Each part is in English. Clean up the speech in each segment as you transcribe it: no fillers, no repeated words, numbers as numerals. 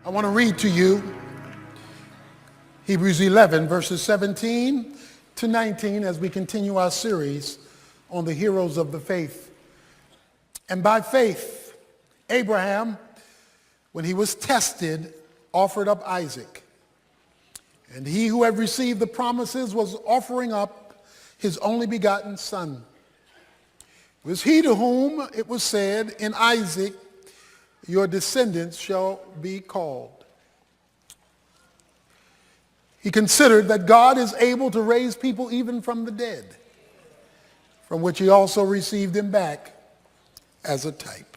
I want to read to you Hebrews 11, verses 17 to 19 as we continue our series on the heroes of the faith. And by faith, Abraham, when he was tested, offered up Isaac. And he who had received the promises was offering up his only begotten son. It was he to whom it was said, in Isaac your descendants shall be called. He considered that God is able to raise people even from the dead, from which he also received him back as a type.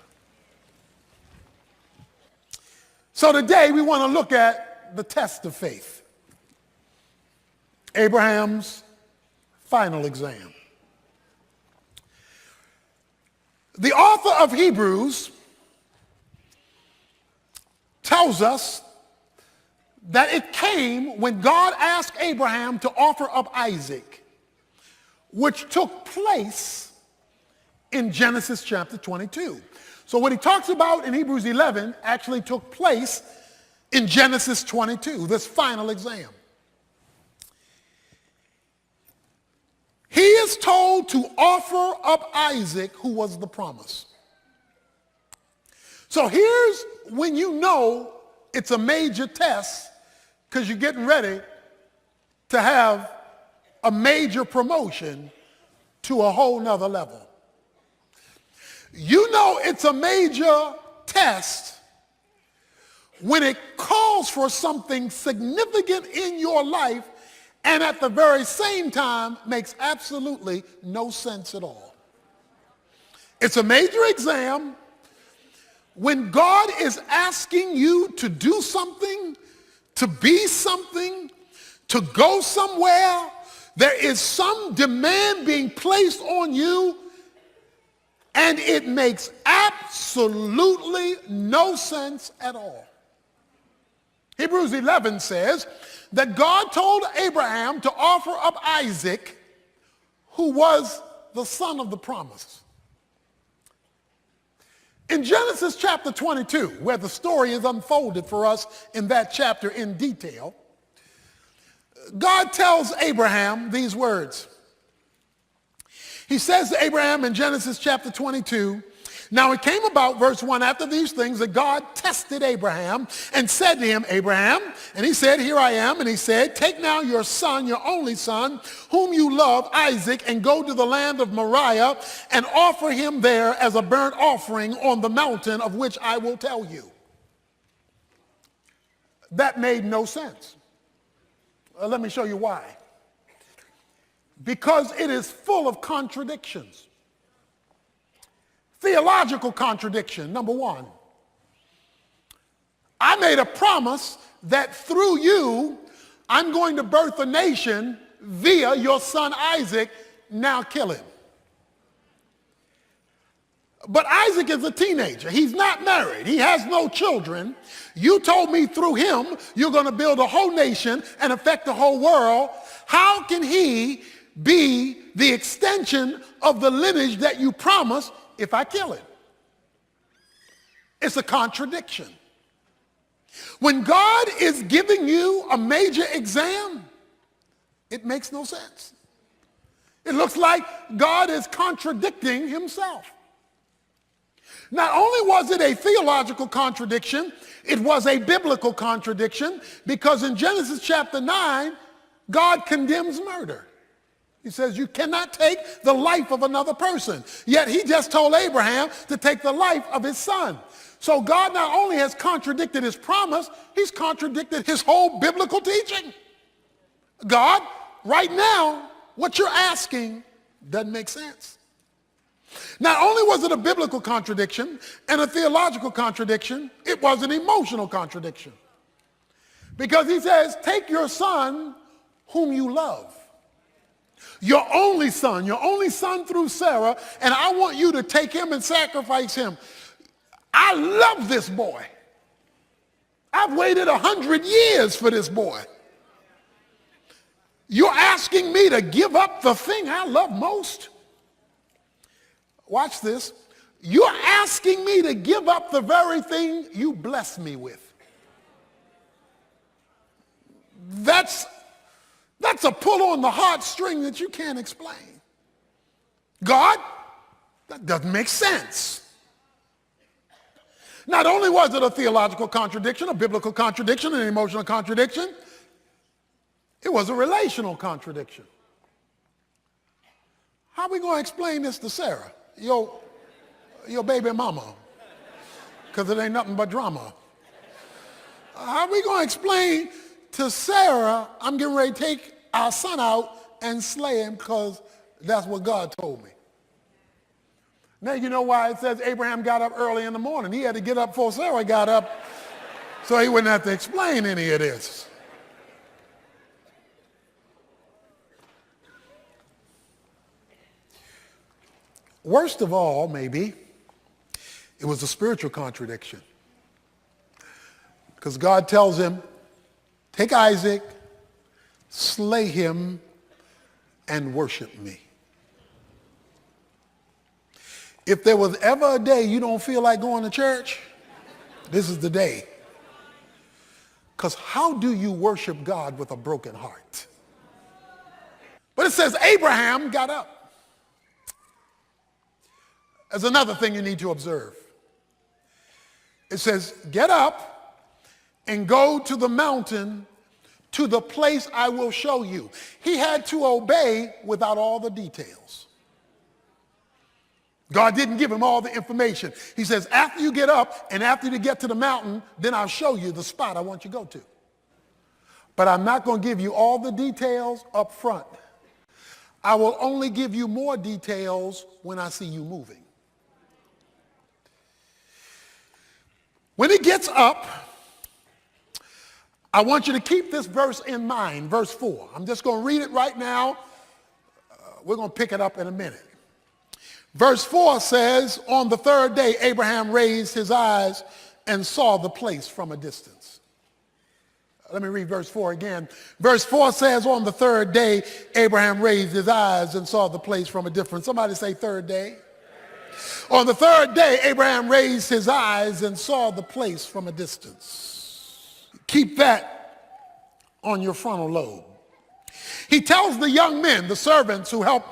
So today we want to look at the test of faith, Abraham's final exam. The author of Hebrews tells us that it came when God asked Abraham to offer up Isaac, which took place in Genesis chapter 22. So what he talks about in Hebrews 11 actually took place in Genesis 22, this final exam. He is told to offer up Isaac, who was the promise. So here's when you know it's a major test, because you're getting ready to have a major promotion to a whole nother level. You know it's a major test when it calls for something significant in your life and at the very same time makes absolutely no sense at all. It's a major exam when God is asking you to do something, to be something, to go somewhere. There is some demand being placed on you, and it makes absolutely no sense at all. Hebrews 11 says that God told Abraham to offer up Isaac, who was the son of the promise. In Genesis chapter 22, where the story is unfolded for us in that chapter in detail, God tells Abraham these words. He says to Abraham in Genesis chapter 22, now it came about, verse 1, after these things that God tested Abraham and said to him, Abraham, and he said, here I am. And he said, take now your son, your only son, whom you love, Isaac, and go to the land of Moriah and offer him there as a burnt offering on the mountain of which I will tell you. That made no sense. Let me show you why. Because it is full of contradictions. Theological contradiction, number one. I made a promise that through you, I'm going to birth a nation via your son Isaac. Now kill him. But Isaac is a teenager. He's not married. He has no children. You told me through him, you're going to build a whole nation and affect the whole world. How can he be the extension of the lineage that you promised if I kill him? It's a contradiction. When God is giving you a major exam, it makes no sense. It looks like God is contradicting himself. Not only was it a theological contradiction, it was a biblical contradiction, because in Genesis chapter 9, God condemns murder. He says you cannot take the life of another person. Yet he just told Abraham to take the life of his son. So God not only has contradicted his promise, he's contradicted his whole biblical teaching. God, right now, what you're asking doesn't make sense. Not only was it a biblical contradiction and a theological contradiction, it was an emotional contradiction. Because he says, take your son whom you love. Your only son through Sarah, and I want you to take him and sacrifice him. I love this boy. I've waited 100 years for this boy. You're asking me to give up the thing I love most? Watch this. You're asking me to give up the very thing you bless me with. That's a pull on the heartstring that you can't explain. God, that doesn't make sense. Not only was it a theological contradiction, a biblical contradiction, an emotional contradiction, it was a relational contradiction. How are we going to explain this to Sarah, your baby mama? Because it ain't nothing but drama. How are we going to explain to Sarah, I'm getting ready to take our son out and slay him because that's what God told me? Now you know why it says Abraham got up early in the morning. He had to get up before Sarah got up so he wouldn't have to explain any of this. Worst of all, maybe, it was a spiritual contradiction. Because God tells him, take Isaac, slay him, and worship me. If there was ever a day you don't feel like going to church, this is the day. Because how do you worship God with a broken heart? But it says Abraham got up. There's another thing you need to observe. It says, get up and go to the mountain, to the place I will show you. He had to obey without all the details. God didn't give him all the information. He says, after you get up and after you get to the mountain, then I'll show you the spot I want you to go to. But I'm not going to give you all the details up front. I will only give you more details when I see you moving. When he gets up, I want you to keep this verse in mind, verse 4. I'm just going to read it right now. We're going to pick it up in a minute. Verse 4 says, on the third day, Abraham raised his eyes and saw the place from a distance. Let me read verse 4 again. Verse 4 says, on the third day, Abraham raised his eyes and saw the place from a distance. Somebody say third day. On the third day, Abraham raised his eyes and saw the place from a distance. Keep that on your frontal lobe. He tells the young men, the servants who help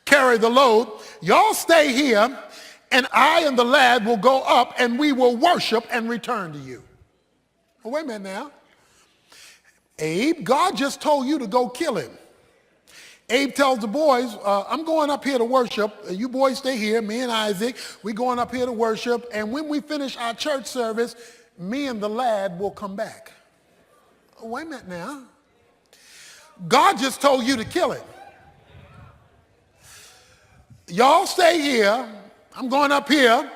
carry the load, y'all stay here, and I and the lad will go up, and we will worship and return to you. Well, wait a minute now. Abe, God just told you to go kill him. Abe tells the boys, I'm going up here to worship. You boys stay here, me and Isaac. We're going up here to worship. And when we finish our church service, me and the lad will come back. Wait a minute now. God just told you to kill him. Y'all stay here. I'm going up here,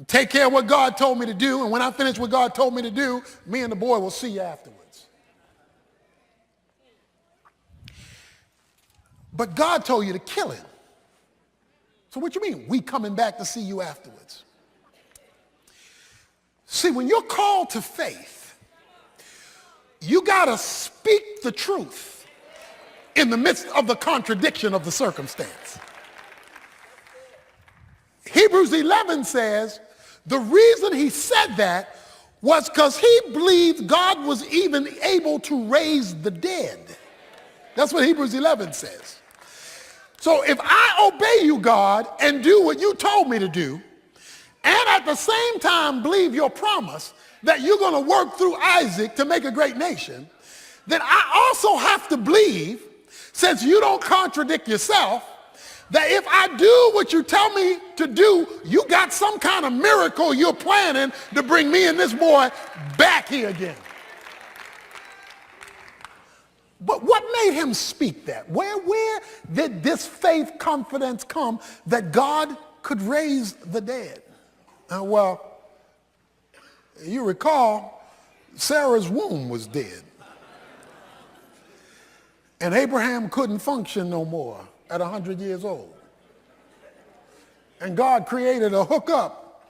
take care of what God told me to do. And when I finish what God told me to do, me and the boy will see you afterwards. But God told you to kill him. So what you mean? We coming back to see you afterwards. See, when you're called to faith, you got to speak the truth in the midst of the contradiction of the circumstance. Hebrews 11 says the reason he said that was because he believed God was even able to raise the dead. That's what Hebrews 11 says. So if I obey you, God, and do what you told me to do, and at the same time believe your promise that you're going to work through Isaac to make a great nation, then I also have to believe, since you don't contradict yourself, that if I do what you tell me to do, you got some kind of miracle you're planning to bring me and this boy back here again. But what made him speak that? Where did this faith confidence come that God could raise the dead? Well, you recall, Sarah's womb was dead. And Abraham couldn't function no more at 100 years old. And God created a hookup.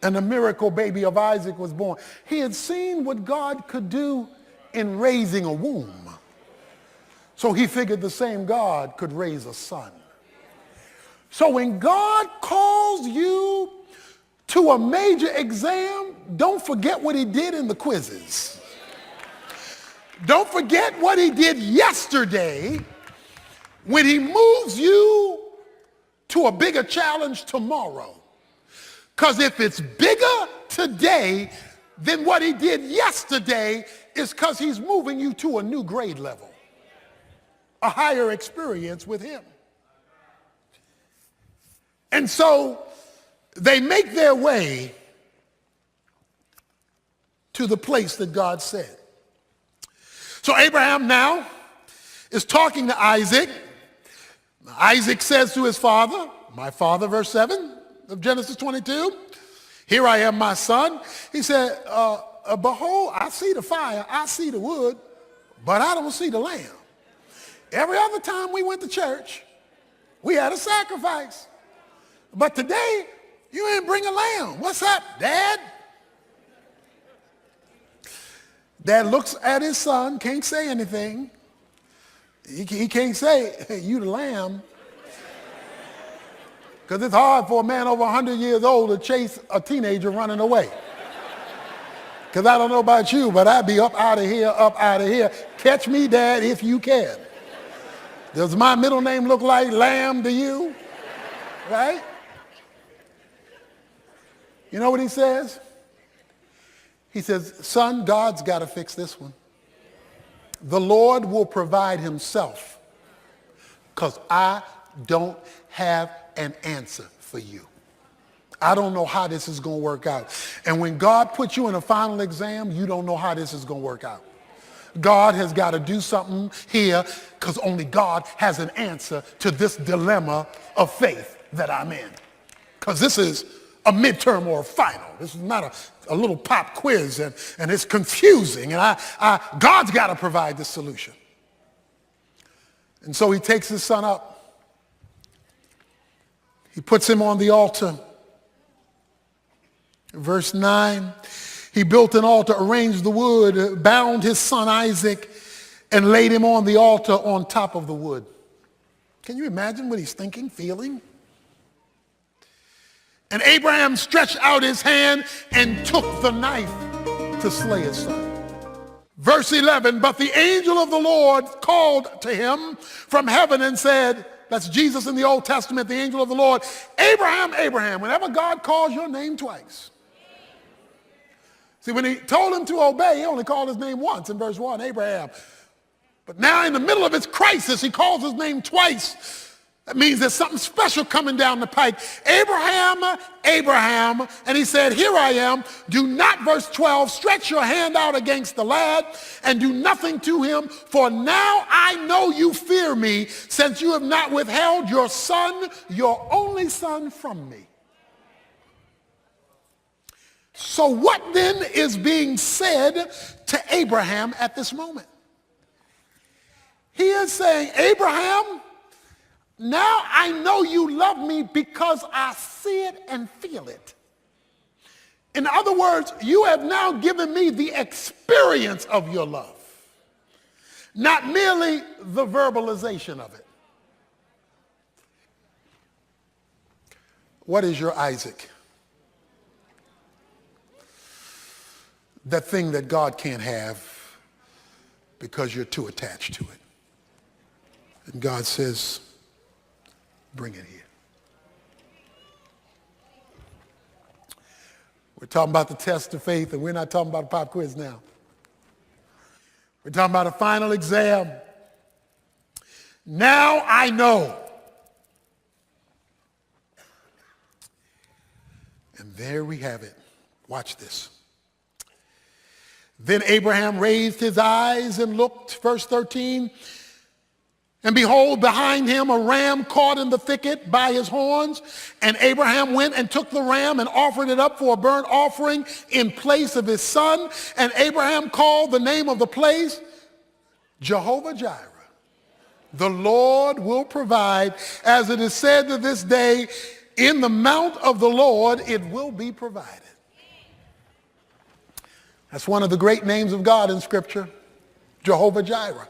And the miracle baby of Isaac was born. He had seen what God could do in raising a womb. So he figured the same God could raise a son. So when God calls you to a major exam, don't forget what he did in the quizzes. Don't forget what he did yesterday when he moves you to a bigger challenge tomorrow. Because if it's bigger today than what he did yesterday, it's because he's moving you to a new grade level, a higher experience with him. And so they make their way to the place that God said. So Abraham now is talking to Isaac. Isaac says to his father, my father, verse 7 of Genesis 22, here I am, my son. He said, behold, I see the fire, I see the wood, but I don't see the lamb. Every other time we went to church, we had a sacrifice. But today, you ain't bring a lamb. What's up, Dad? Dad looks at his son, can't say anything. He can't say, hey, you the lamb. Because it's hard for a man over 100 years old to chase a teenager running away. Because I don't know about you, but I'd be up out of here. Catch me, Dad, if you can. Does my middle name look like Lamb to you? Right? You know what he says? He says, son, God's got to fix this one. The Lord will provide himself because I don't have an answer for you. I don't know how this is going to work out. And when God puts you in a final exam, you don't know how this is going to work out. God has got to do something here because only God has an answer to this dilemma of faith that I'm in. Because this is a midterm or a final. This is not a little pop quiz, and it's confusing. And God's got to provide the solution. And so he takes his son up. He puts him on the altar. Verse 9, he built an altar, arranged the wood, bound his son Isaac, and laid him on the altar on top of the wood. Can you imagine what he's thinking, feeling? And Abraham stretched out his hand and took the knife to slay his son. Verse 11, but the angel of the Lord called to him from heaven and said, that's Jesus in the Old Testament, the angel of the Lord, Abraham, Abraham. Whenever God calls your name twice. See, when he told him to obey, he only called his name once in verse 1, Abraham. But now in the middle of his crisis, he calls his name twice. That means there's something special coming down the pike. Abraham, Abraham. And he said, here I am. Do not, verse 12, stretch your hand out against the lad and do nothing to him. For now I know you fear me, since you have not withheld your son, your only son, from me. So what then is being said to Abraham at this moment? He is saying, Abraham, now I know you love me because I see it and feel it. In other words, you have now given me the experience of your love, not merely the verbalization of it. What is your Isaac? That thing that God can't have because you're too attached to it. And God says, bring it here. We're talking about the test of faith, and we're not talking about a pop quiz now. We're talking about a final exam. Now I know. And there we have it. Watch this. Then Abraham raised his eyes and looked, verse 13, and behold, behind him a ram caught in the thicket by his horns. And Abraham went and took the ram and offered it up for a burnt offering in place of his son. And Abraham called the name of the place Jehovah Jireh. The Lord will provide, as it is said to this day, in the mount of the Lord it will be provided. That's one of the great names of God in Scripture, Jehovah Jireh.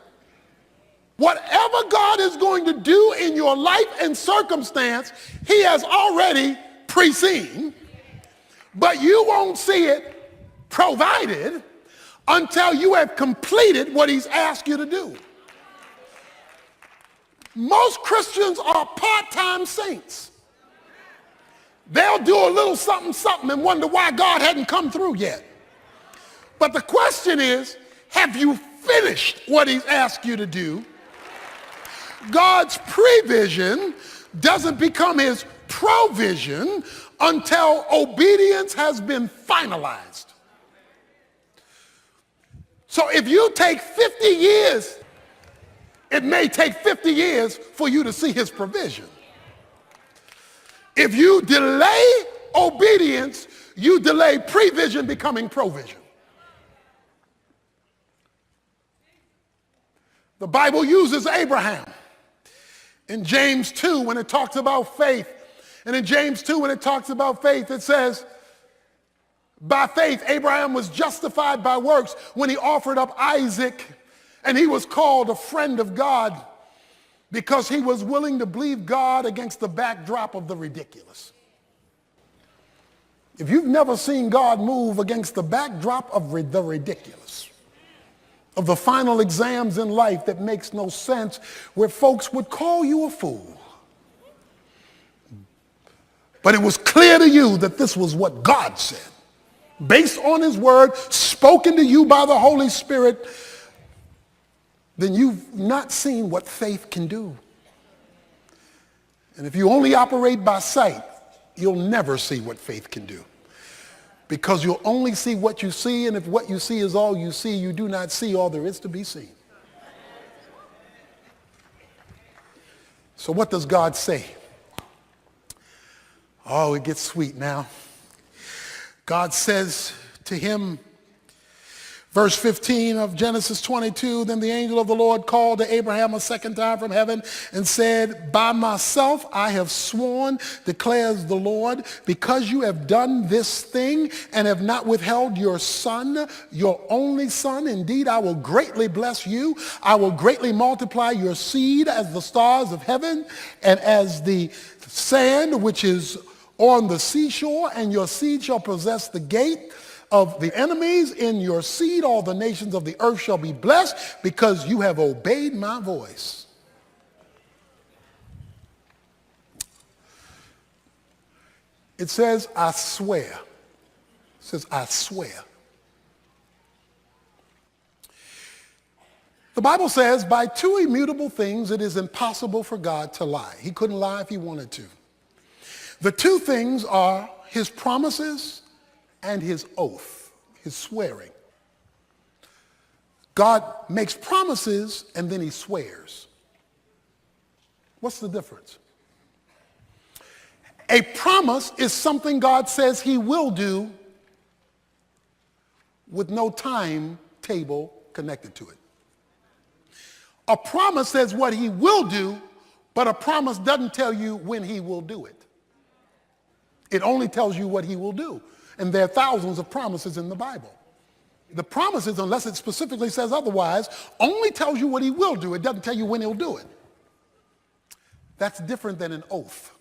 Whatever God is going to do in your life and circumstance, he has already pre-seen, but you won't see it provided until you have completed what he's asked you to do. Most Christians are part-time saints. They'll do a little something, something and wonder why God hadn't come through yet. But the question is, have you finished what he's asked you to do? God's prevision doesn't become his provision until obedience has been finalized. So if you take 50 years, it may take 50 years for you to see his provision. If you delay obedience, you delay prevision becoming provision. The Bible uses Abraham in James 2 when it talks about faith. And in James 2 when it talks about faith, it says, by faith, Abraham was justified by works when he offered up Isaac, and he was called a friend of God because he was willing to believe God against the backdrop of the ridiculous. If you've never seen God move against the backdrop of the ridiculous, of the final exams in life that makes no sense, where folks would call you a fool, but it was clear to you that this was what God said, based on his word, spoken to you by the Holy Spirit, then you've not seen what faith can do. And if you only operate by sight, you'll never see what faith can do. Because you'll only see what you see, and if what you see is all you see, you do not see all there is to be seen. So what does God say? Oh, it gets sweet now. God says to him, verse 15 of Genesis 22, then the angel of the Lord called to Abraham a second time from heaven and said, by myself I have sworn, declares the Lord, because you have done this thing and have not withheld your son, your only son. Indeed, I will greatly bless you. I will greatly multiply your seed as the stars of heaven and as the sand which is on the seashore, and your seed shall possess the gate of the enemies. In your seed all the nations of the earth shall be blessed, because you have obeyed my voice. It says, I swear. It says, I swear. The Bible says, by two immutable things it is impossible for God to lie. He couldn't lie if he wanted to. The two things are his promises and his oath, his swearing. God makes promises and then he swears. What's the difference? A promise is something God says he will do with no timetable connected to it. A promise says what he will do, but a promise doesn't tell you when he will do it. It only tells you what he will do. And there are thousands of promises in the Bible. The promises, unless it specifically says otherwise, only tells you what he will do. It doesn't tell you when he'll do it. That's different than an oath.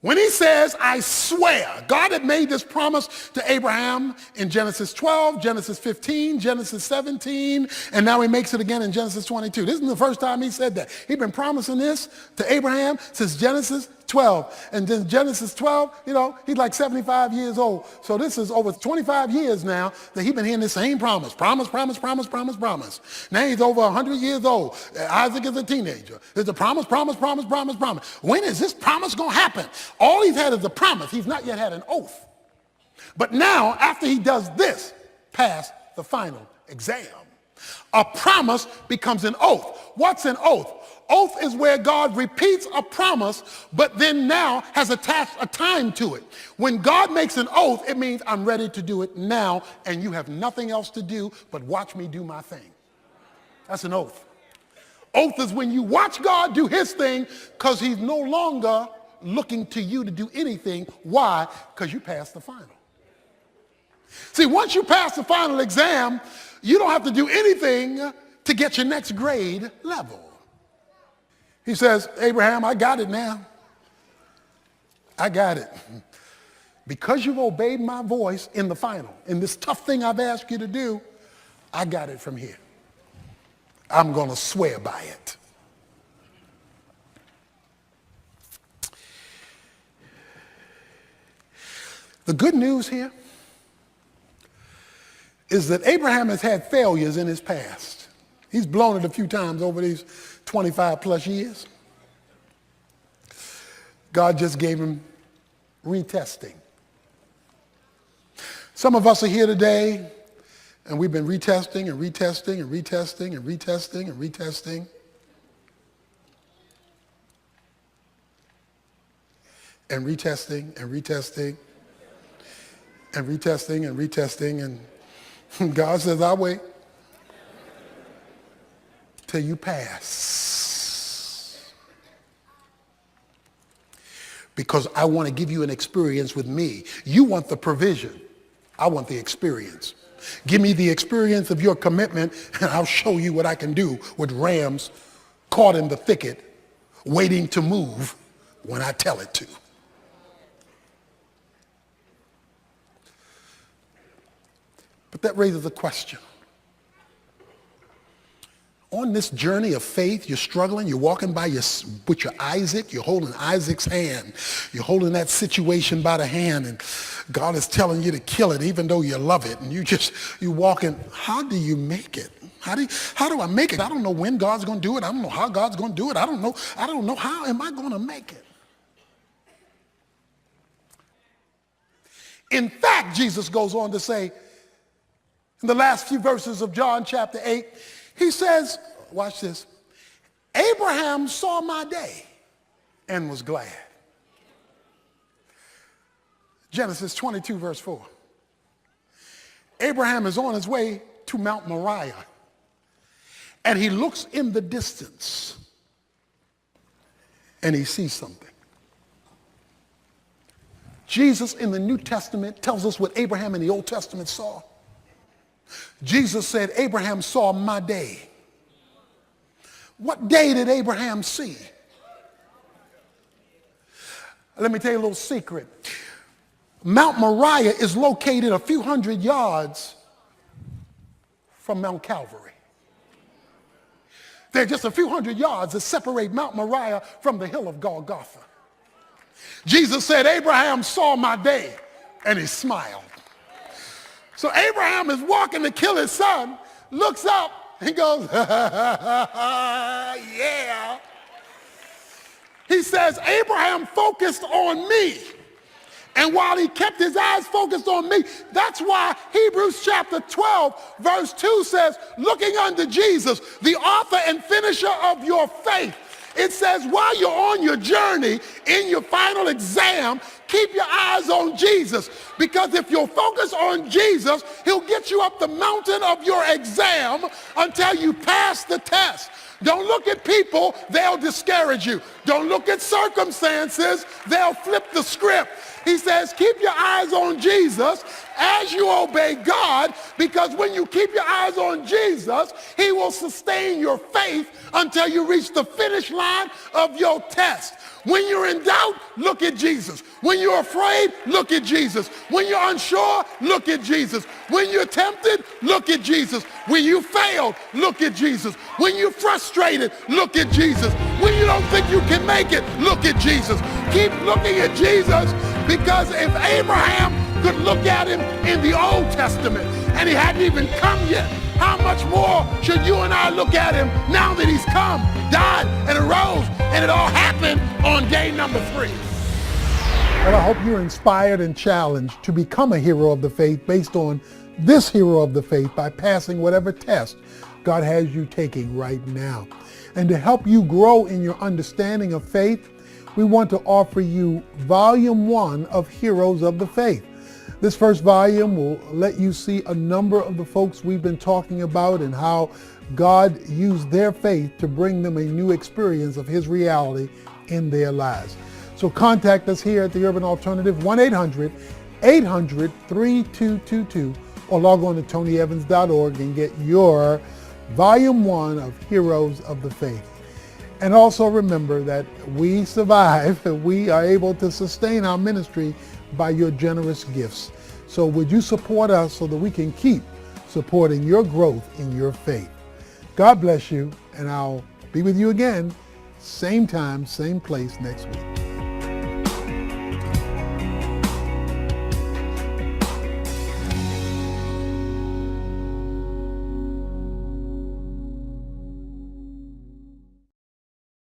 When he says, I swear, God had made this promise to Abraham in Genesis 12, Genesis 15, Genesis 17, and now he makes it again in Genesis 22. This isn't the first time he said that. He'd been promising this to Abraham since Genesis 12. And then Genesis 12, he's like 75 years old. So this is over 25 years now that he's been hearing the same promise. Promise, promise, promise, promise, promise. Now he's over 100 years old. Isaac is a teenager. There's a promise, promise, promise, promise, promise. When is this promise going to happen? All he's had is a promise. He's not yet had an oath. But now, after he does this, pass the final exam, a promise becomes an oath. What's an oath? Oath is where God repeats a promise, but then now has attached a time to it. When God makes an oath, it means I'm ready to do it now, and you have nothing else to do but watch me do my thing. That's an oath. Oath is when you watch God do his thing because he's no longer looking to you to do anything. Why? Because you passed the final. See, once you pass the final exam, you don't have to do anything to get your next grade level. He says, Abraham, I got it now. I got it. Because you've obeyed my voice in the final, in this tough thing I've asked you to do, I got it from here. I'm going to swear by it. The good news here is that Abraham has had failures in his past. He's blown it a few times over these 25 plus years. God just gave him retesting. Some of us are here today, and we've been retesting and retesting and retesting and retesting and retesting. And retesting and retesting and retesting and retesting. And God says, I'll wait till you pass. Because I want to give you an experience with me. You want the provision. I want the experience. Give me the experience of your commitment, and I'll show you what I can do with rams caught in the thicket, waiting to move when I tell it to. But that raises a question. On this journey of faith, you're struggling, you're walking with your Isaac, you're holding Isaac's hand. You're holding that situation by the hand, and God is telling you to kill it even though you love it. And you're walking, how do you make it? How do I make it? I don't know when God's going to do it. I don't know how God's going to do it. I don't know how am I going to make it? In fact, Jesus goes on to say, in the last few verses of John chapter 8, he says, watch this, Abraham saw my day and was glad. Genesis 22, verse 4. Abraham is on his way to Mount Moriah, and he looks in the distance, and he sees something. Jesus in the New Testament tells us what Abraham in the Old Testament saw. Jesus said, Abraham saw my day. What day did Abraham see? Let me tell you a little secret. Mount Moriah is located a few hundred yards from Mount Calvary. There are just a few hundred yards that separate Mount Moriah from the hill of Golgotha. Jesus said, Abraham saw my day, and he smiled. So Abraham is walking to kill his son, looks up, and goes, yeah. He says, Abraham focused on me. And while he kept his eyes focused on me, that's why Hebrews chapter 12, verse 2 says, looking unto Jesus, the author and finisher of your faith. It says, while you're on your journey, in your final exam, keep your eyes on Jesus. Because if you'll focus on Jesus, he'll get you up the mountain of your exam until you pass the test. Don't look at people, they'll discourage you. Don't look at circumstances, they'll flip the script. He says, keep your eyes on Jesus as you obey God, because when you keep your eyes on Jesus, he will sustain your faith until you reach the finish line of your test. When you're in doubt, look at Jesus. When you're afraid, look at Jesus. When you're unsure, look at Jesus. When you're tempted, look at Jesus. When you failed, look at Jesus. When you're frustrated, look at Jesus. When you don't think you can make it, look at Jesus. Keep looking at Jesus, because if Abraham could look at him in the Old Testament and he hadn't even come yet, how much more should you and I look at him now that he's come, died, and arose, and it all happened on day number 3? Well, I hope you're inspired and challenged to become a hero of the faith based on this hero of the faith by passing whatever test God has you taking right now. And to help you grow in your understanding of faith, we want to offer you Volume 1 of Heroes of the Faith. This first volume will let you see a number of the folks we've been talking about and how God used their faith to bring them a new experience of his reality in their lives. So contact us here at the Urban Alternative, 1-800-800-3222, or log on to tonyevans.org and get your Volume 1 of Heroes of the Faith. And also remember that we survive, and we are able to sustain our ministry by your generous gifts. So would you support us so that we can keep supporting your growth in your faith? God bless you, and I'll be with you again, same time, same place next week.